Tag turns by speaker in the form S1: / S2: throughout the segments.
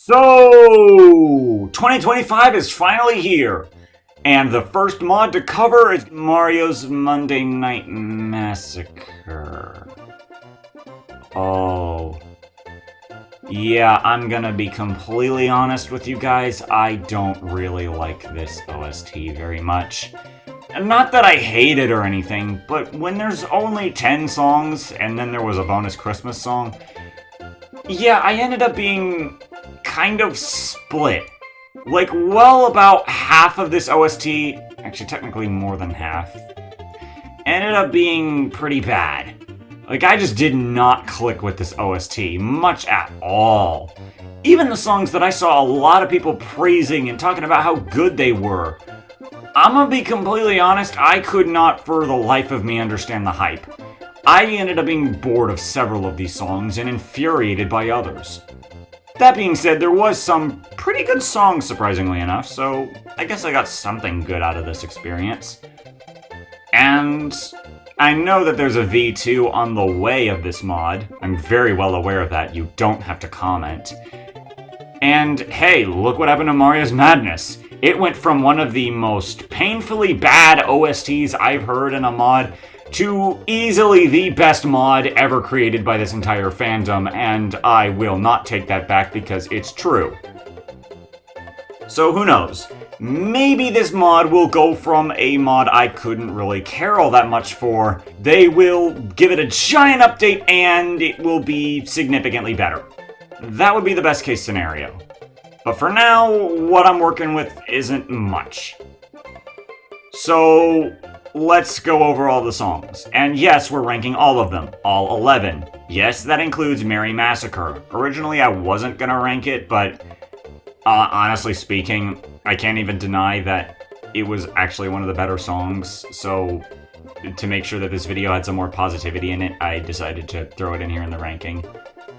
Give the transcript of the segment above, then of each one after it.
S1: So, 2025 is finally here, and the first mod to cover is Mario's Monday Night Massacre. Oh. Yeah, I'm gonna be completely honest with you guys, I don't really like this OST very much. Not that I hate it or anything, but when there's only 10 songs, and then there was a bonus Christmas song, yeah, I ended up being kind of split. Like, well, about half of this OST, actually technically more than half, ended up being pretty bad. Like, I just did not click with this OST, much at all. Even the songs that I saw a lot of people praising and talking about how good they were. I'm gonna be completely honest, I could not for the life of me understand the hype. I ended up being bored of several of these songs and infuriated by others. That being said, there was some pretty good songs, surprisingly enough, so I guess I got something good out of this experience. And I know that there's a V2 on the way of this mod. I'm very well aware of that, you don't have to comment. And hey, look what happened to Mario's Madness. It went from one of the most painfully bad OSTs I've heard in a mod to easily the best mod ever created by this entire fandom, and I will not take that back because it's true. So who knows? Maybe this mod will go from a mod I couldn't really care all that much for. They will give it a giant update and it will be significantly better. That would be the best case scenario. But for now, what I'm working with isn't much. So let's go over all the songs. And yes, we're ranking all of them, all 11. Yes, that includes Merry Massacre. Originally, I wasn't gonna rank it, but honestly speaking, I can't even deny that it was actually one of the better songs. So to make sure that this video had some more positivity in it, I decided to throw it in here in the ranking.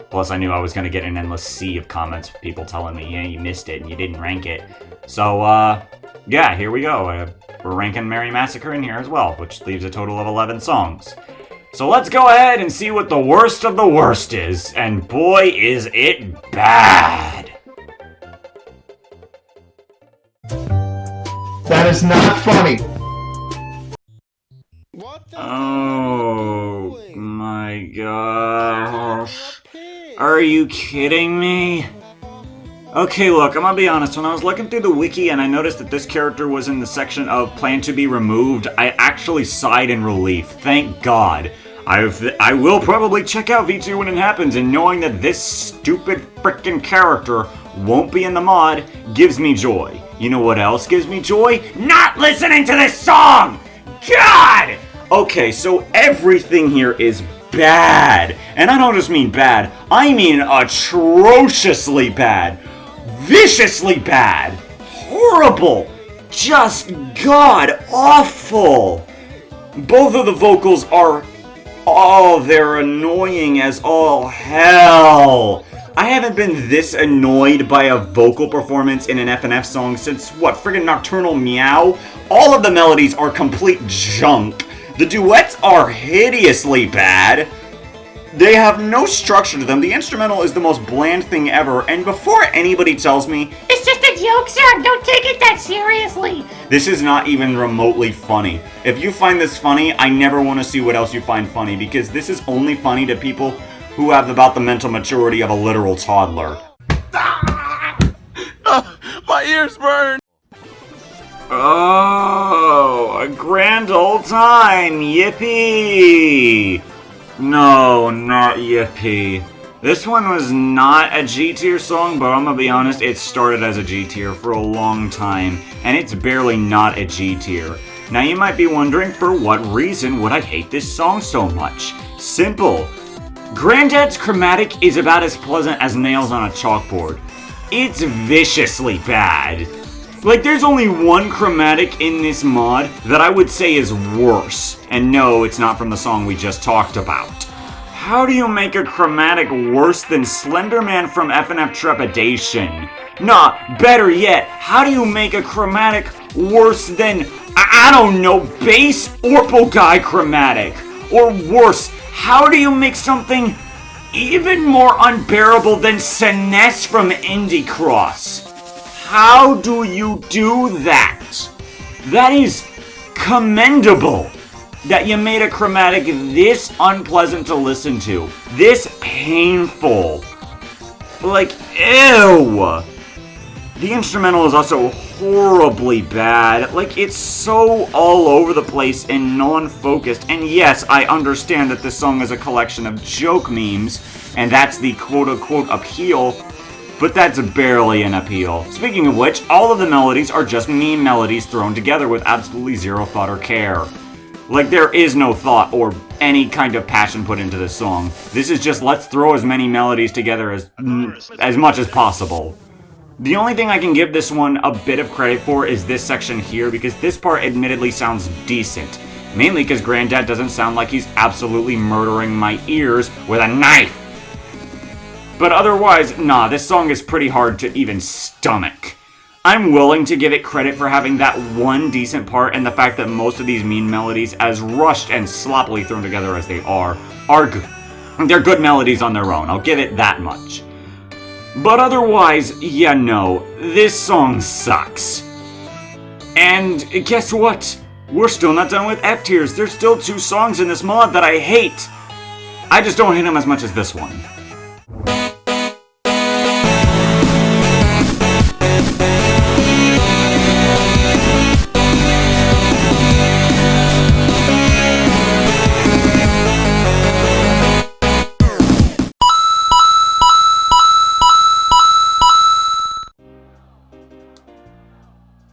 S1: Plus, I knew I was going to get an endless sea of comments, people telling me, yeah, you missed it and you didn't rank it. So, yeah, here we go. We're ranking Merry Massacre in here as well, which leaves a total of 11 songs. So let's go ahead and see what the worst of the worst is. And boy, is it bad!
S2: That is not funny.
S1: Oh my gosh. Are you kidding me? Okay, look, I'm gonna be honest, when I was looking through the wiki and I noticed that this character was in the section of planned to be removed, I actually sighed in relief. Thank God. I will probably check out V2 when it happens, and knowing that this stupid frickin' character won't be in the mod gives me joy. You know what else gives me joy? Not listening to this song! God! Okay, so everything here is bad. And I don't just mean bad, I mean atrociously bad. Viciously bad. Horrible. Just god-awful. Both of the vocals are... oh, they're annoying as all hell. I haven't been this annoyed by a vocal performance in an FNF song since, what, friggin' Nocturnal Meow? All of the melodies are complete junk. The duets are hideously bad. They have no structure to them. The instrumental is the most bland thing ever, and before anybody tells me,
S3: it's just a joke, sir, don't take it that seriously.
S1: This is not even remotely funny. If you find this funny, I never want to see what else you find funny, because this is only funny to people who have about the mental maturity of a literal toddler.
S2: My ears burn.
S1: Oh, a grand old time, yippee! No, not yippee. This one was not a G tier song, but I'm gonna be honest, it started as a G tier for a long time, and it's barely not a G tier. Now you might be wondering, for what reason would I hate this song so much? Simple. Granddad's Chromatic is about as pleasant as nails on a chalkboard. It's viciously bad. Like, there's only one chromatic in this mod that I would say is worse. And no, it's not from the song we just talked about. How do you make a chromatic worse than Slenderman from FNF Trepidation? Nah, better yet, how do you make a chromatic worse than, I don't know, Bass Orpal Guy chromatic? Or worse, how do you make something even more unbearable than Sinesse from Indie Cross. How do you do that? That is commendable. That you made a chromatic this unpleasant to listen to. This painful. Like, ew. The instrumental is also horribly bad. Like, it's so all over the place and non-focused. And yes, I understand that this song is a collection of joke memes, and that's the quote-unquote appeal, but that's barely an appeal. Speaking of which, all of the melodies are just meme melodies thrown together with absolutely zero thought or care. Like, there is no thought or any kind of passion put into this song. This is just, let's throw as many melodies together as much as possible. The only thing I can give this one a bit of credit for is this section here, because this part admittedly sounds decent. Mainly because Granddad doesn't sound like he's absolutely murdering my ears with a knife. But otherwise, nah, this song is pretty hard to even stomach. I'm willing to give it credit for having that one decent part, and the fact that most of these meme melodies, as rushed and sloppily thrown together as they are good. They're good melodies on their own, I'll give it that much. But otherwise, yeah, no, this song sucks. And guess what? We're still not done with F-tiers. There's still 2 songs in this mod that I hate. I just don't hate them as much as this one.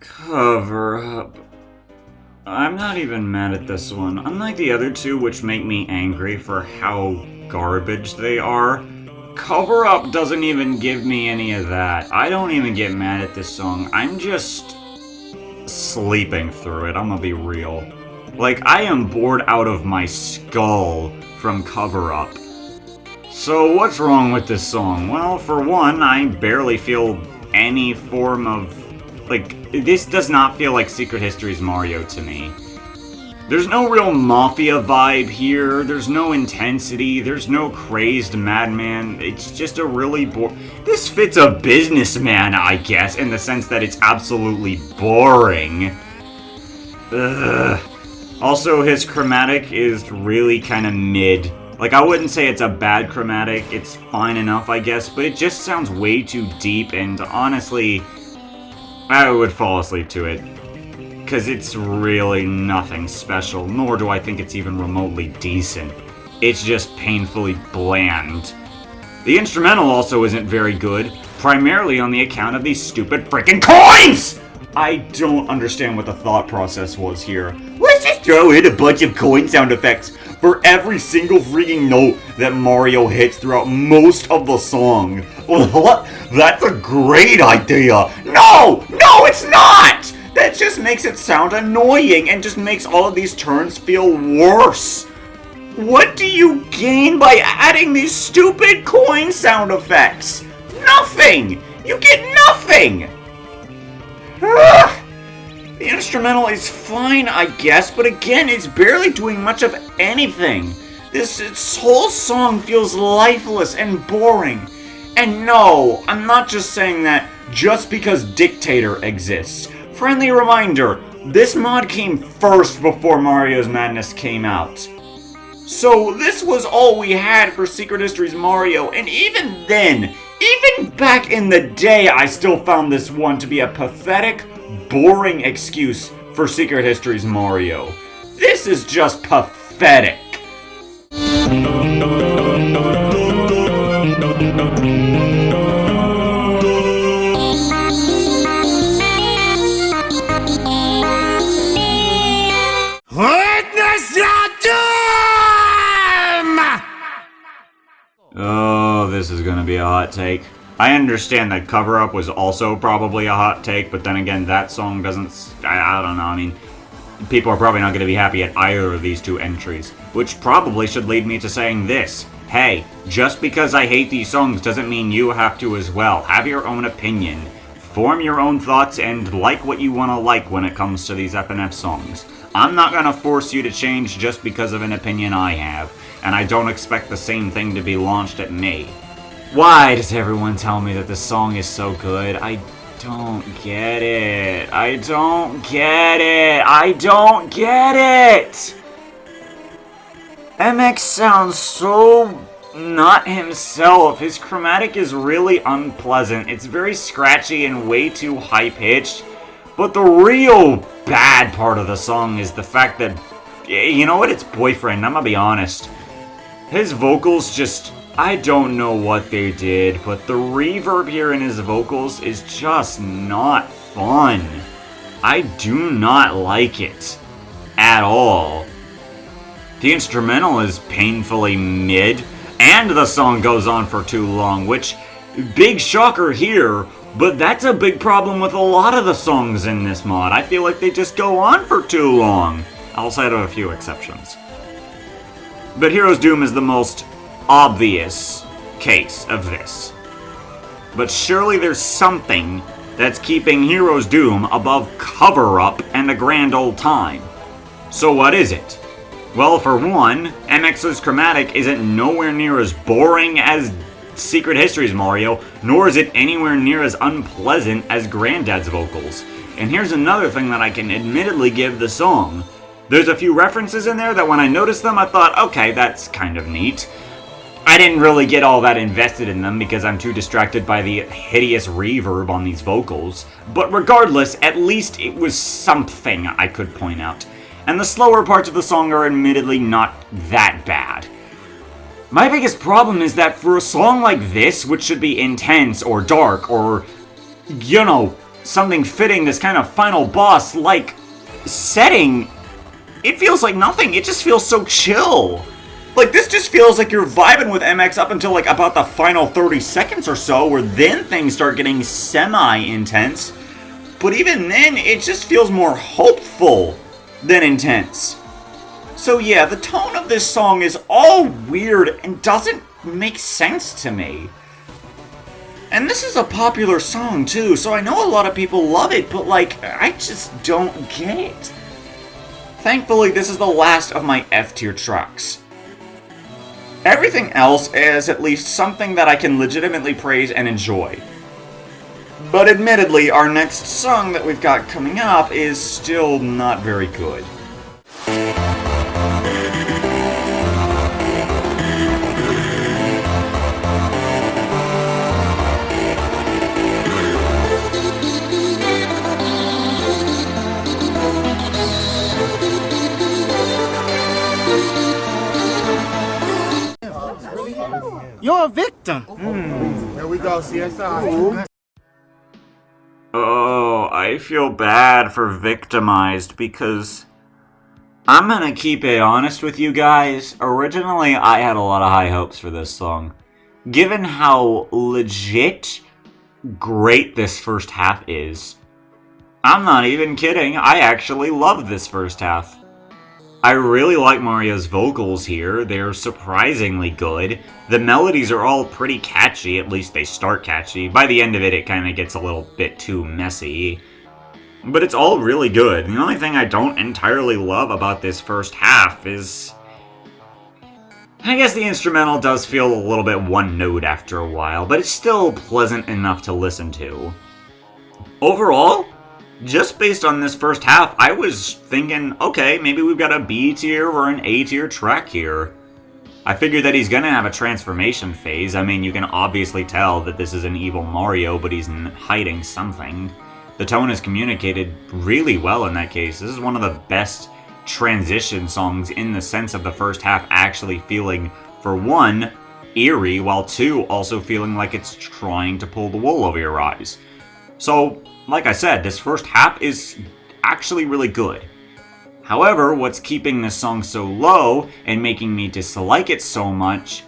S1: Cover up. I'm not even mad at this one. Unlike the other 2, which make me angry for how garbage they are, Cover Up doesn't even give me any of that. I don't even get mad at this song. I'm just sleeping through it, I'm gonna be real. Like, I am bored out of my skull from Cover Up. So what's wrong with this song? Well, for one, I barely feel any form of... Like, this does not feel like Secret History's Mario to me. There's no real Mafia vibe here, there's no intensity, there's no crazed madman, it's just a really This fits a businessman, I guess, in the sense that it's absolutely boring. Ugh. Also, his chromatic is really kind of mid. Like, I wouldn't say it's a bad chromatic, it's fine enough, I guess, but it just sounds way too deep, and honestly... I would fall asleep to it, because it's really nothing special, nor do I think it's even remotely decent. It's just painfully bland. The instrumental also isn't very good, primarily on the account of these stupid freaking coins! I don't understand what the thought process was here. Let's just throw in a bunch of coin sound effects for every single freaking note that Mario hits throughout most of the song. What? That's a great idea! No! No, it's not! That just makes it sound annoying and just makes all of these turns feel worse. What do you gain by adding these stupid coin sound effects? Nothing! You get nothing! The instrumental is fine, I guess, but again, it's barely doing much of anything. This whole song feels lifeless and boring. And no, I'm not just saying that just because Dictator exists. Friendly reminder, this mod came first before Mario's Madness came out. So this was all we had for Secret History's Mario, and even then, even back in the day, I still found this one to be a pathetic, boring excuse for Secret History's Mario. This is just pathetic.
S2: Witness your doom!
S1: Oh, this is gonna be a hot take. I understand that Cover Up was also probably a hot take, but then again, that song doesn't... I don't know, I mean... People are probably not going to be happy at either of these 2 entries, which probably should lead me to saying this. Hey, just because I hate these songs doesn't mean you have to as well. Have your own opinion. Form your own thoughts and like what you want to like when it comes to these FNF songs. I'm not going to force you to change just because of an opinion I have. and I don't expect the same thing to be launched at me. Why does everyone tell me that this song is so good? I don't get it. I don't get it. I don't get it! MX sounds so not himself. His chromatic is really unpleasant. It's very scratchy and way too high-pitched. But the real bad part of the song is the fact that, you know what, it's Boyfriend, I'm gonna be honest. His vocals just, I don't know what they did, but the reverb here in his vocals is just not fun. I do not like it at all. The instrumental is painfully mid, and the song goes on for too long, which, big shocker here, but that's a big problem with a lot of the songs in this mod. I feel like they just go on for too long, outside of a few exceptions. But Hero's Doom is the most obvious case of this. But surely there's something that's keeping Hero's Doom above Cover-Up and A Grand Old Time. So what is it? Well, for one, MX's chromatic isn't nowhere near as boring as Secret Histories Mario, nor is it anywhere near as unpleasant as Granddad's vocals. And here's another thing that I can admittedly give the song. There's a few references in there that when I noticed them, I thought, okay, that's kind of neat. I didn't really get all that invested in them because I'm too distracted by the hideous reverb on these vocals. But regardless, at least it was something I could point out. And the slower parts of the song are admittedly not that bad. My biggest problem is that for a song like this, which should be intense or dark or, you know, something fitting this kind of final boss-like setting, it feels like nothing. It just feels so chill. Like, this just feels like you're vibing with MX up until, like, about the final 30 seconds or so, where then things start getting semi-intense. But even then, it just feels more hopeful than intense. So yeah, the tone of this song is all weird and doesn't make sense to me. And this is a popular song too, so I know a lot of people love it, but like, I just don't get it. Thankfully, this is the last of my F-tier tracks. Everything else is at least something that I can legitimately praise and enjoy. But admittedly, our next song that we've got coming up is still not very good.
S4: You're a victim.
S2: There we go, CSI.
S1: Oh, I feel bad for Victimized because I'm gonna keep it honest with you guys. Originally, I had a lot of high hopes for this song. Given how legit great this first half is, I'm not even kidding, I actually love this first half. I really like Mario's vocals here, they're surprisingly good. The melodies are all pretty catchy, at least they start catchy. By the end of it, it kind of gets a little bit too messy. But it's all really good. The only thing I don't entirely love about this first half is, I guess the instrumental does feel a little bit one note after a while, but it's still pleasant enough to listen to. Overall, just based on this first half, I was thinking, okay, maybe we've got a B tier or an A tier track here. I figured that he's gonna have a transformation phase. I mean, you can obviously tell that this is an evil Mario, but he's hiding something. The tone is communicated really well in that case. This is one of the best transition songs in the sense of the first half actually feeling, for one, eerie, while two, also feeling like it's trying to pull the wool over your eyes. So, like I said, this first half is actually really good. However, what's keeping this song so low and making me dislike it so much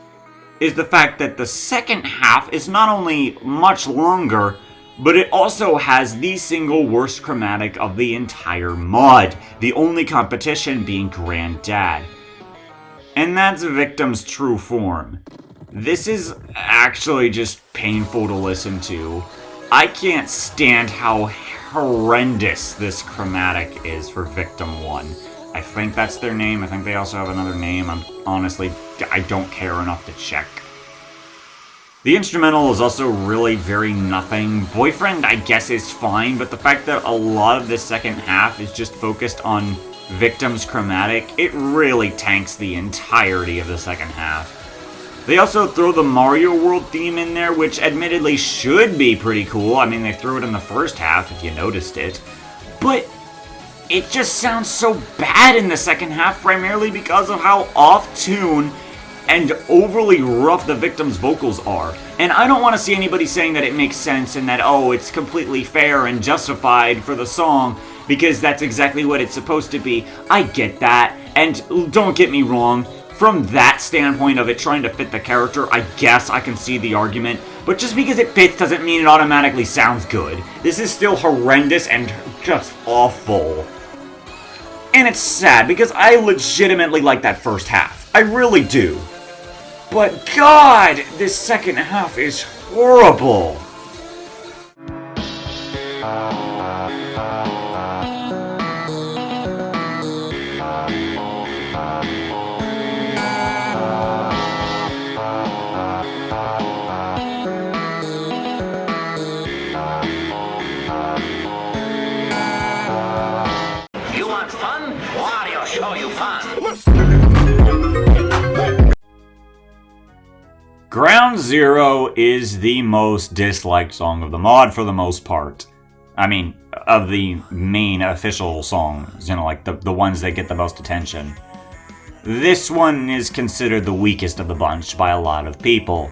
S1: is the fact that the second half is not only much longer, but it also has the single worst chromatic of the entire mod, the only competition being Granddad. And that's Victim's true form. This is actually just painful to listen to. I can't stand how horrendous this chromatic is for Victim 1. I think that's their name. I think they also have another name. I don't care enough to check. The instrumental is also really very nothing. Boyfriend, I guess, is fine, but the fact that a lot of the second half is just focused on Victim's chromatic, it really tanks the entirety of the second half. They also throw the Mario World theme in there, which admittedly should be pretty cool. I mean, they threw it in the first half, if you noticed it. But it just sounds so bad in the second half, primarily because of how off-tune and overly rough the Victim's vocals are. And I don't want to see anybody saying that it makes sense and that, oh, it's completely fair and justified for the song, because that's exactly what it's supposed to be. I get that, and don't get me wrong, from that standpoint of it trying to fit the character, I guess I can see the argument, but just because it fits doesn't mean it automatically sounds good. This is still horrendous and just awful. And it's sad, because I legitimately like that first half. I really do. But God, this second half is horrible.
S5: You want fun? Wario show you fun.
S1: Ground Zero is the most disliked song of the mod for the most part. I mean, of the main official songs, you know, like the ones that get the most attention. This one is considered the weakest of the bunch by a lot of people.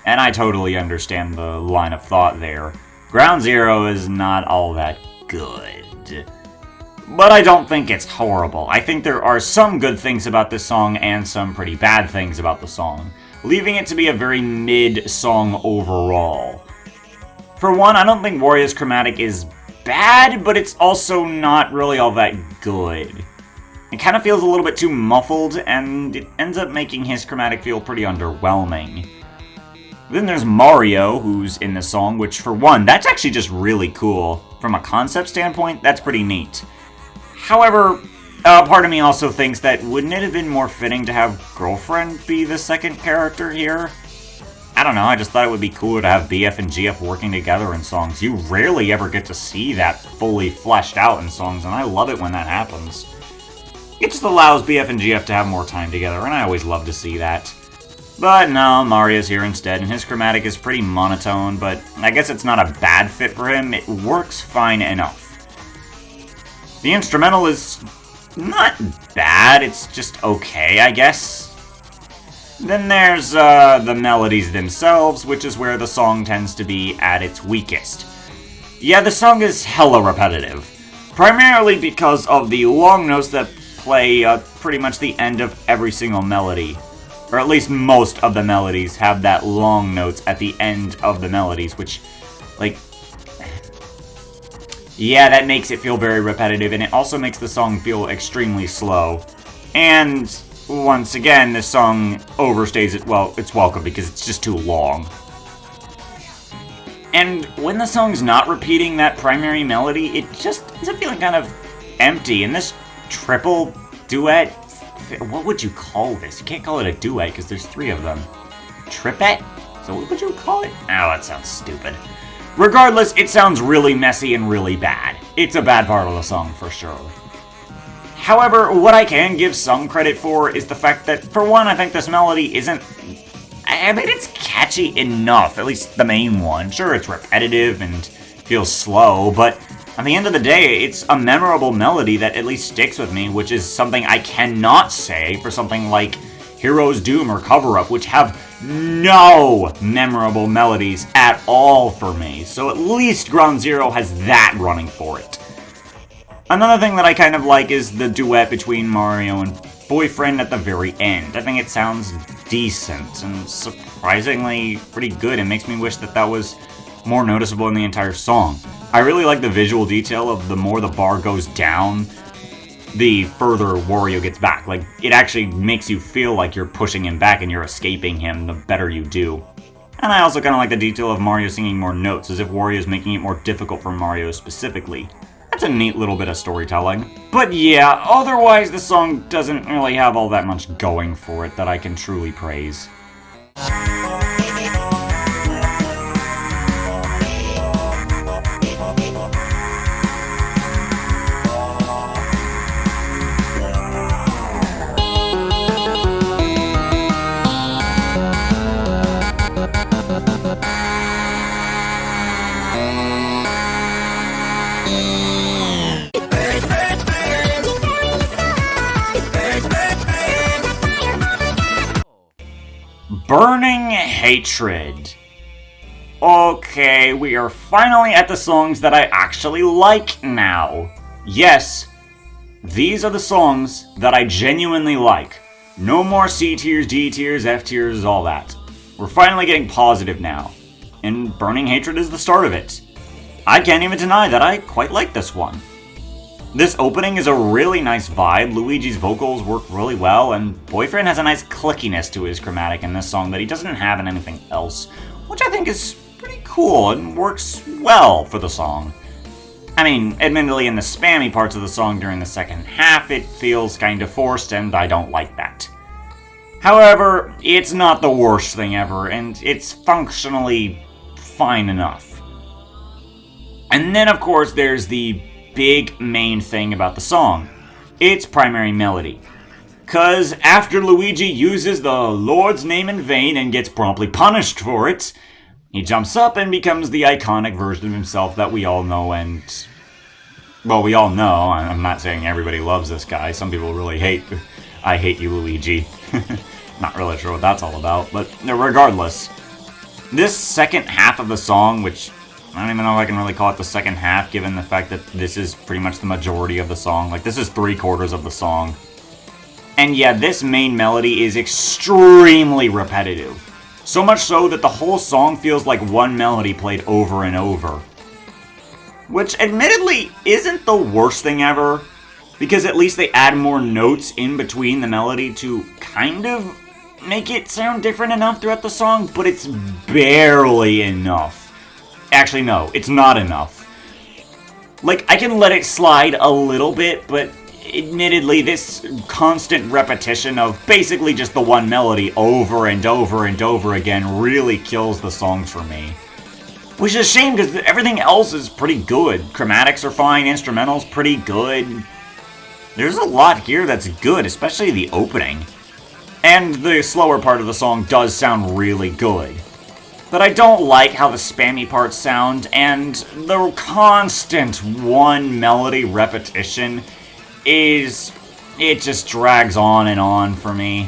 S1: And I totally understand the line of thought there. Ground Zero is not all that good. But I don't think it's horrible. I think there are some good things about this song and some pretty bad things about the song, leaving it to be a very mid-song overall. For one, I don't think Wario's chromatic is bad, but it's also not really all that good. It kind of feels a little bit too muffled, and it ends up making his chromatic feel pretty underwhelming. Then there's Mario, who's in the song, which for one, that's actually just really cool. From a concept standpoint, that's pretty neat. However, part of me also thinks that wouldn't it have been more fitting to have Girlfriend be the second character here? I don't know, I just thought it would be cooler to have BF and GF working together in songs. You rarely ever get to see that fully fleshed out in songs, and I love it when that happens. It just allows BF and GF to have more time together, and I always love to see that. But no, Mario's here instead, and his chromatic is pretty monotone, but I guess it's not a bad fit for him. It works fine enough. The instrumental is not bad, it's just okay, I guess. Then there's the melodies themselves, which is where the song tends to be at its weakest. Yeah, the song is hella repetitive, primarily because of the long notes that play pretty much the end of every single melody. Or at least most of the melodies have that long notes at the end of the melodies, which, like, yeah, that makes it feel very repetitive, and it also makes the song feel extremely slow. And once again, this song overstays its welcome because it's just too long. And when the song's not repeating that primary melody, it just ends up feeling kind of empty. And this triple duet, what would you call this? You can't call it a duet because there's three of them. Tripet? So what would you call it? Oh, that sounds stupid. Regardless, it sounds really messy and really bad. It's a bad part of the song for sure. However, what I can give some credit for is the fact that, for one, I think this melody isn't... I mean, it's catchy enough, at least the main one. Sure, it's repetitive and feels slow, but at the end of the day, it's a memorable melody that at least sticks with me, which is something I cannot say for something like Heroes Doom or Cover Up, which have no memorable melodies at all for me. So at least Ground Zero has that running for it. Another thing that I kind of like is the duet between Mario and Boyfriend at the very end. I think it sounds decent and surprisingly pretty good. It makes me wish that that was more noticeable in the entire song. I really like the visual detail of the more the bar goes down, the further Wario gets back. Like, it actually makes you feel like you're pushing him back and you're escaping him the better you do. And I also kind of like the detail of Mario singing more notes, as if Wario is making it more difficult for Mario specifically. That's a neat little bit of storytelling. But yeah, otherwise the song doesn't really have all that much going for it that I can truly praise. Burning Hatred. Okay, we are finally at the songs that I actually like now. Yes, these are the songs that I genuinely like. No more C tiers, D tiers, F tiers, all that. We're finally getting positive now. And Burning Hatred is the start of it. I can't even deny that I quite like this one. This opening is a really nice vibe, Luigi's vocals work really well, and Boyfriend has a nice clickiness to his chromatic in this song that he doesn't have in anything else, which I think is pretty cool and works well for the song. I mean, admittedly in the spammy parts of the song during the second half, it feels kind of forced, and I don't like that. However, it's not the worst thing ever, and it's functionally fine enough. And then, of course, there's the big main thing about the song. Its primary melody. Cause after Luigi uses the Lord's name in vain and gets promptly punished for it, he jumps up and becomes the iconic version of himself that we all know and... Well, we all know. I'm not saying everybody loves this guy. Some people really hate... I hate you, Luigi. Not really sure what that's all about, but regardless. This second half of the song, which... I don't even know if I can really call it the second half, given the fact that this is pretty much the majority of the song. Like, this is 3/4 of the song. And yeah, this main melody is extremely repetitive. So much so that the whole song feels like one melody played over and over. Which, admittedly, isn't the worst thing ever, because at least they add more notes in between the melody to kind of make it sound different enough throughout the song, but it's barely enough. Actually, no, it's not enough. Like, I can let it slide a little bit, but admittedly, this constant repetition of basically just the one melody over and over and over again really kills the song for me. Which is a shame, because everything else is pretty good. Chromatics are fine, instrumental's pretty good. There's a lot here that's good, especially the opening. And the slower part of the song does sound really good. But I don't like how the spammy parts sound, and the constant one melody repetition is... it just drags on and on for me.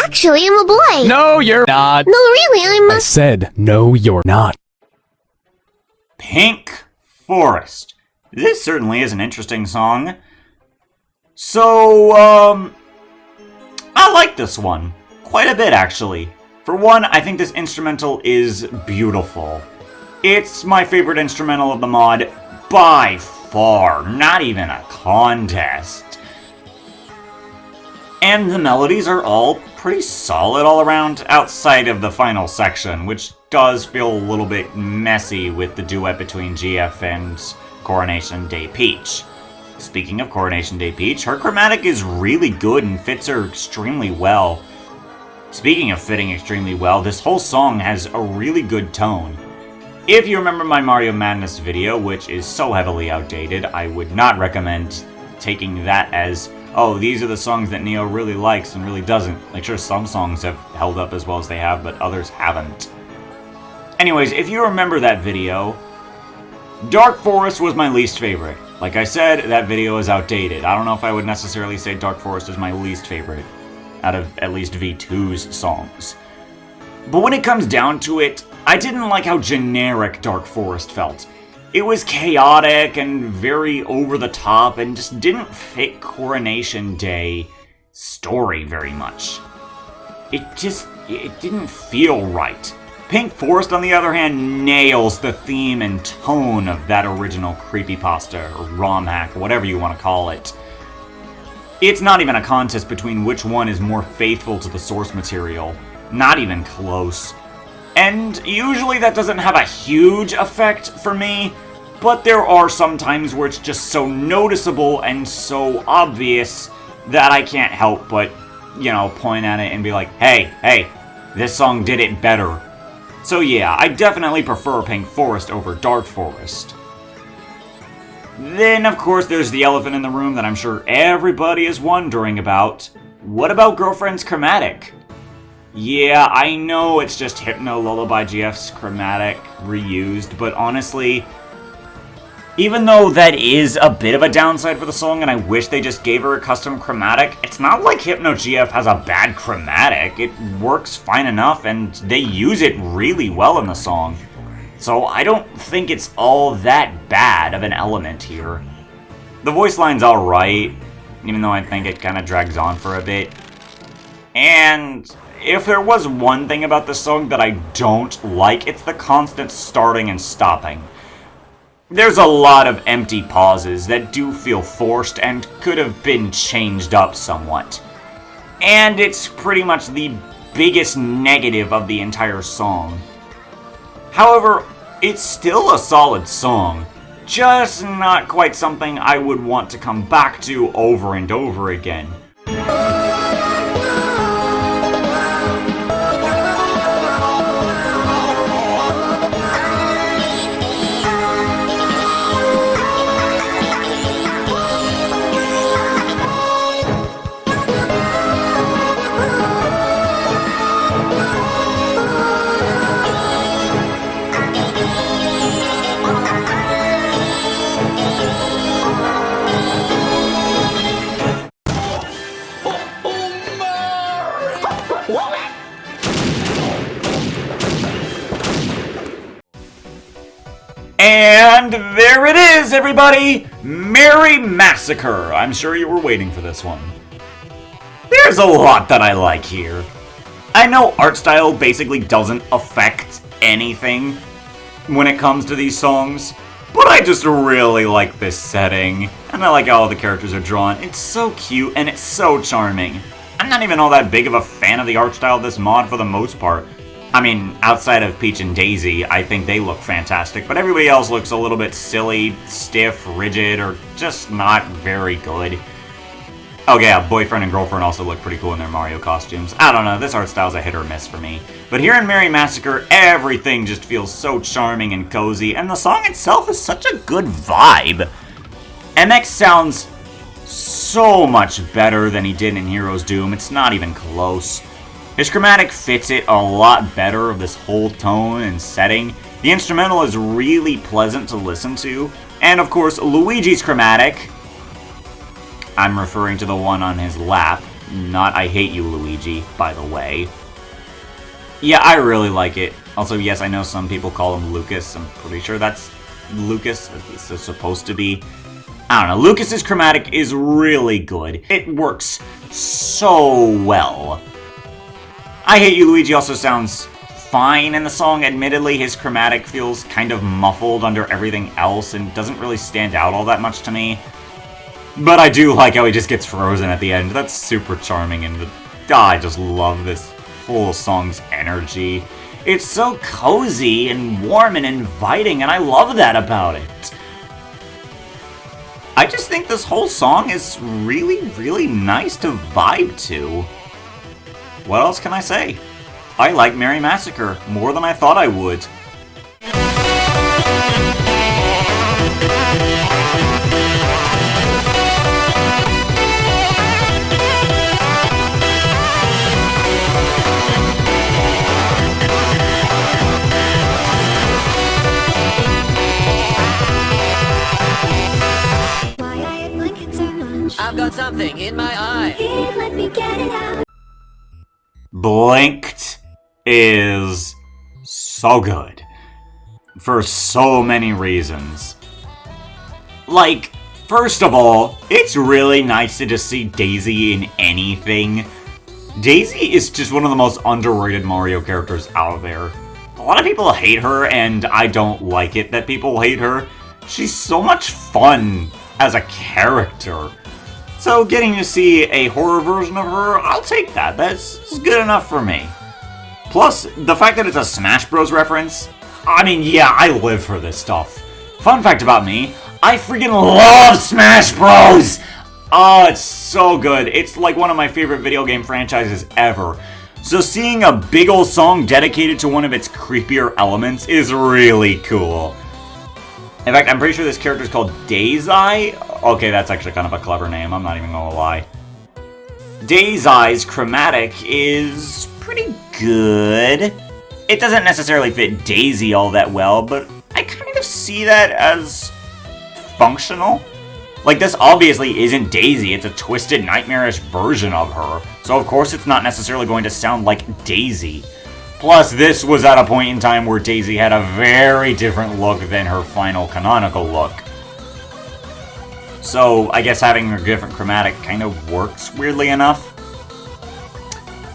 S3: Actually, I'm a boy.
S6: No, you're not.
S3: No, really, I'm
S6: I
S3: a...
S6: said, no, you're not.
S1: Pink Forest. This certainly is an interesting song. So, I like this one. Quite a bit, actually. For one, I think this instrumental is beautiful. It's my favorite instrumental of the mod by far. Not even a contest. And the melodies are all pretty solid all around, outside of the final section, which does feel a little bit messy with the duet between GF and Coronation Day Peach. Speaking of Coronation Day Peach, her chromatic is really good and fits her extremely well. Speaking of fitting extremely well, this whole song has a really good tone. If you remember my Mario Madness video, which is so heavily outdated, I would not recommend taking that as... oh, these are the songs that Neo really likes and really doesn't. Like, sure, some songs have held up as well as they have, but others haven't. Anyways, if you remember that video, Dark Forest was my least favorite. Like I said, that video is outdated. I don't know if I would necessarily say Dark Forest is my least favorite out of at least V2's songs. But when it comes down to it, I didn't like how generic Dark Forest felt. It was chaotic and very over the top and just didn't fit Coronation Day story very much. It didn't feel right. Pink Forest, on the other hand, nails the theme and tone of that original creepypasta, or ROM hack, whatever you want to call it. It's not even a contest between which one is more faithful to the source material. Not even close. And usually that doesn't have a huge effect for me, but there are some times where it's just so noticeable and so obvious that I can't help but, point at it and be like, hey, this song did it better. So yeah, I definitely prefer Pink Forest over Dark Forest. Then, of course, there's the elephant in the room that I'm sure everybody is wondering about. What about Girlfriend's Chromatic? Yeah, I know it's just Hypno Lullaby GF's chromatic reused, but honestly, even though that is a bit of a downside for the song and I wish they just gave her a custom chromatic, it's not like Hypno GF has a bad chromatic. It works fine enough and they use it really well in the song. So I don't think it's all that bad of an element here. The voice line's alright, even though I think it kind of drags on for a bit. And if there was one thing about this song that I don't like, it's the constant starting and stopping. There's a lot of empty pauses that do feel forced and could have been changed up somewhat. And it's pretty much the biggest negative of the entire song. However, it's still a solid song, just not quite something I would want to come back to over and over again. And there it is, everybody! Merry Massacre! I'm sure you were waiting for this one. There's a lot that I like here. I know art style basically doesn't affect anything when it comes to these songs, but I just really like this setting, and I like how all the characters are drawn. It's so cute, and it's so charming. I'm not even all that big of a fan of the art style of this mod for the most part. I mean, outside of Peach and Daisy, I think they look fantastic, but everybody else looks a little bit silly, stiff, rigid, or just not very good. Oh yeah, boyfriend and girlfriend also look pretty cool in their Mario costumes. I don't know, this art style's a hit or miss for me. But here in Merry Massacre, everything just feels so charming and cozy, and the song itself is such a good vibe. MX sounds so much better than he did in Heroes Doom, it's not even close. His chromatic fits it a lot better of this whole tone and setting. The instrumental is really pleasant to listen to. And of course, Luigi's chromatic. I'm referring to the one on his lap, not I Hate You, Luigi, by the way. Yeah, I really like it. Also, yes, I know some people call him Lucas. I'm pretty sure that's Lucas. It's supposed to be. I don't know. Lucas's chromatic is really good. It works so well. I Hate You, Luigi also sounds fine in the song. Admittedly, his chromatic feels kind of muffled under everything else and doesn't really stand out all that much to me. But I do like how he just gets frozen at the end. That's super charming, and I just love this whole song's energy. It's so cozy and warm and inviting, and I love that about it. I just think this whole song is really, really nice to vibe to. What else can I say? I like Merry Massacre more than I thought I would.
S5: I've got something in my eye.
S3: Here, let me get it out.
S1: Blinked is so good. for so many reasons. Like, first of all, it's really nice to just see Daisy in anything. Daisy is just one of the most underrated Mario characters out there. A lot of people hate her, and I don't like it that people hate her. She's so much fun as a character. So getting to see a horror version of her, I'll take that. That's good enough for me. Plus, the fact that it's a Smash Bros. Reference, I mean, yeah, I live for this stuff. Fun fact about me, I freaking love Smash Bros! Oh, it's so good. It's like one of my favorite video game franchises ever. So seeing a big ol' song dedicated to one of its creepier elements is really cool. In fact, I'm pretty sure this character is called Daisy. Okay, that's actually kind of a clever name, I'm not even gonna lie. Daisy's chromatic is pretty good. It doesn't necessarily fit Daisy all that well, but I kind of see that as functional. Like, this obviously isn't Daisy, it's a twisted, nightmarish version of her, so of course it's not necessarily going to sound like Daisy. Plus, this was at a point in time where Daisy had a very different look than her final canonical look. So, I guess having a different chromatic kind of works, weirdly enough.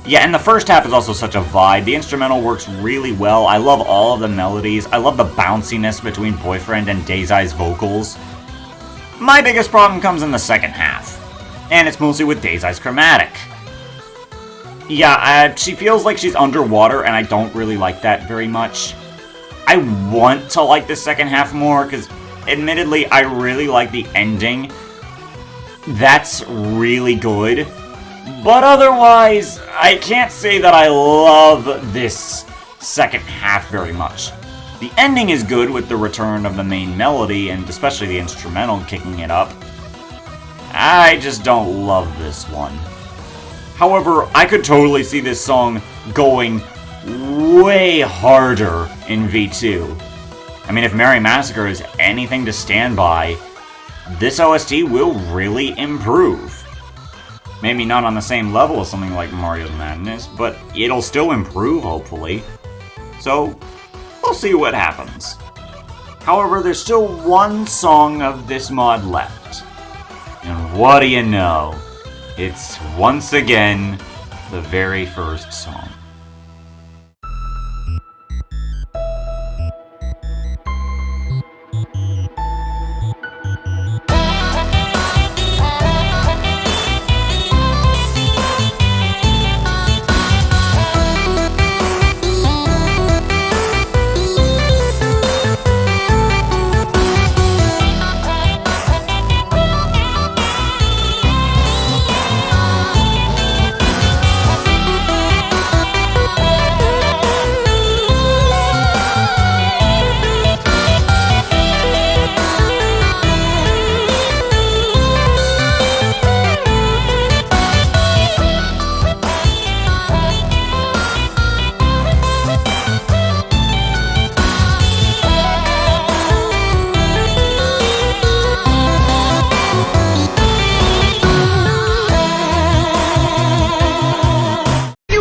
S1: Yeah, and the first half is also such a vibe. The instrumental works really well. I love all of the melodies. I love the bounciness between Boyfriend and Daisy's vocals. My biggest problem comes in the second half, and it's mostly with Daisy's chromatic. Yeah, she feels like she's underwater, and I don't really like that very much. I want to like the second half more, because admittedly, I really like the ending. That's really good. But otherwise, I can't say that I love this second half very much. The ending is good with the return of the main melody, and especially the instrumental kicking it up. I just don't love this one. However, I could totally see this song going way harder in V2. I mean, if Merry Massacre is anything to stand by, this OST will really improve. Maybe not on the same level as something like Mario's Madness, but it'll still improve, hopefully. So, we'll see what happens. However, there's still one song of this mod left. And what do you know? It's once again the very first song.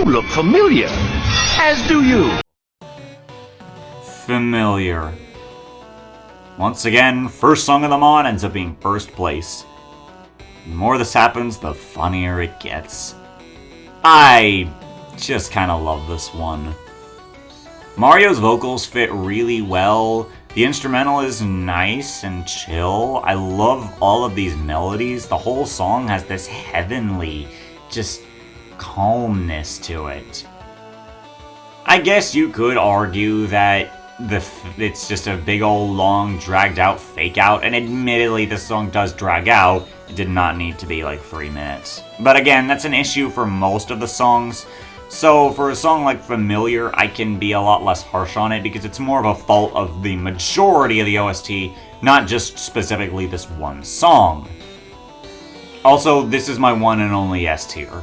S7: Look familiar, as do you.
S1: Familiar. Once again, first song of the mod ends up being first place. The more this happens, the funnier it gets. I just kind of love this one. Mario's vocals fit really well. The instrumental is nice and chill. I love all of these melodies. The whole song has this heavenly, just calmness to it. I guess you could argue that it's just a big old long dragged out fake out, and admittedly the song does drag out. It did not need to be like 3 minutes. But again, that's an issue for most of the songs. So for a song like Familiar, I can be a lot less harsh on it because it's more of a fault of the majority of the OST, not just specifically this one song. Also, this is my one and only S tier.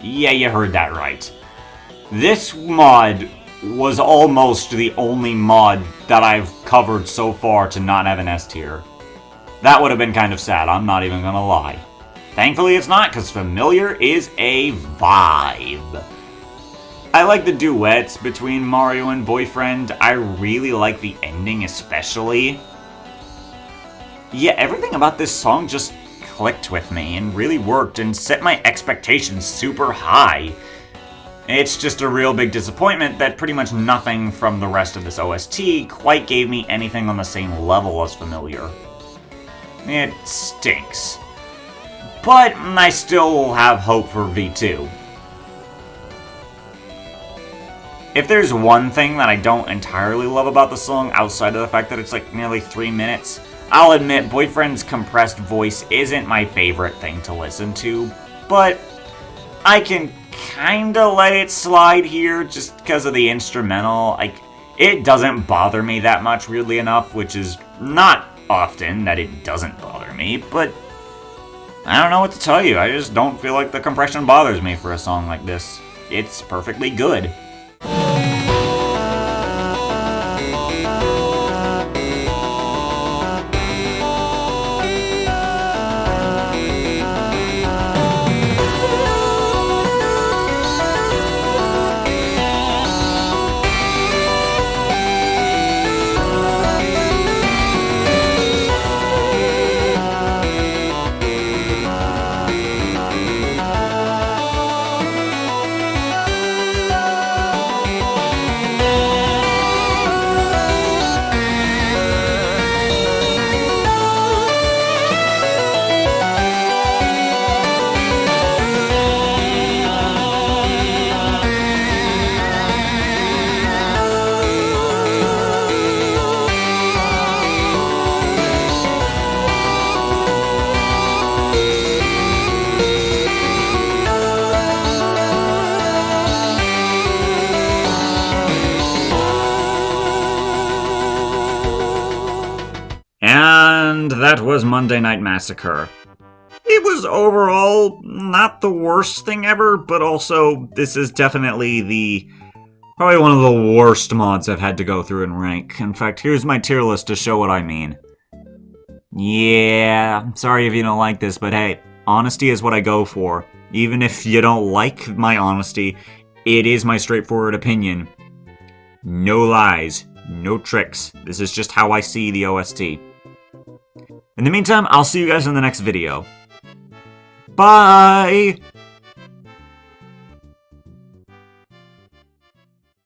S1: Yeah, you heard that right. This mod was almost the only mod that I've covered so far to not have an S tier. That would have been kind of sad, I'm not even gonna lie. Thankfully it's not, because Familiar is a vibe. I like the duets between Mario and Boyfriend. I really like the ending especially. Yeah, everything about this song just clicked with me and really worked and set my expectations super high. It's just a real big disappointment that pretty much nothing from the rest of this OST quite gave me anything on the same level as Familiar. It stinks. But I still have hope for V2. If there's one thing that I don't entirely love about the song, outside of the fact that it's like nearly 3 minutes, I'll admit Boyfriend's compressed voice isn't my favorite thing to listen to, but I can kinda let it slide here just because of the instrumental. Like, it doesn't bother me that much, weirdly enough, which is not often that it doesn't bother me, but I don't know what to tell you. I just don't feel like the compression bothers me for a song like this. It's perfectly good. And that was Monday Night Massacre. It was overall not the worst thing ever, but also this is definitely probably one of the worst mods I've had to go through and rank. In fact, here's my tier list to show what I mean. Yeah, I'm sorry if you don't like this, but hey, honesty is what I go for. Even if you don't like my honesty, it is my straightforward opinion. No lies, no tricks. This is just how I see the OST. In the meantime, I'll see you guys in the next video. Bye!